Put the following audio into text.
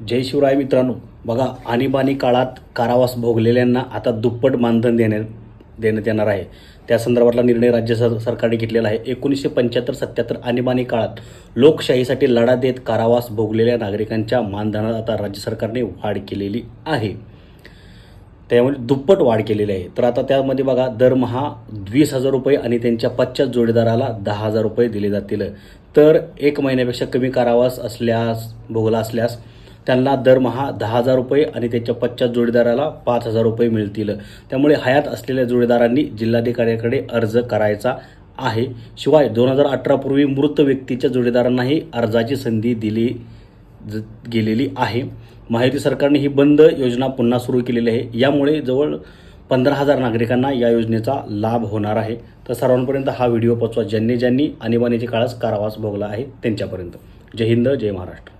जय शिवराय मित्रांनो, बघा आणीबाणी काळात कारावास भोगलेल्यांना आता दुप्पट मानधन देण्यात येणार आहे। त्या संदर्भातला निर्णय राज्य सरकारने घेतलेला आहे। 1975-77 आणीबाणी काळात लोकशाहीसाठी लढा देत कारावास भोगलेल्या नागरिकांच्या मानधनात आता राज्य सरकारने वाढ केलेली आहे। त्यामुळे दुप्पट वाढ केलेली आहे। तर आता त्यामध्ये बघा दरमहा 20,000 रुपये आणि त्यांच्या पश्चात जोडीदाराला 10,000 रुपये दिले जातील। तर 1 महिन्यापेक्षा कमी कारावास भोगला असल्यास त्यांना दरमहा 10,000 रुपये आणि त्याच्या पश्चात जोडीदाराला 5,000 रुपये मिळतील। त्यामुळे हयात असलेल्या जोडीदारांनी जिल्हाधिकाऱ्याकडे अर्ज करायचा आहे। शिवाय 2018 पूर्वी मृत व्यक्तीच्या जोडीदारांनाही अर्जाची संधी दिली गेलेली आहे। महायुती सरकारने ही बंद योजना पुन्हा सुरू केलेली आहे। यामुळे जवळ 15,000 नागरिकांना या योजनेचा लाभ होणार आहे। तर सर्वांपर्यंत हा व्हिडिओ पोहोचवा ज्यांनी आणीबाणीच्या काळात कारावास भोगला आहे त्यांच्यापर्यंत। जय हिंद, जय महाराष्ट्र।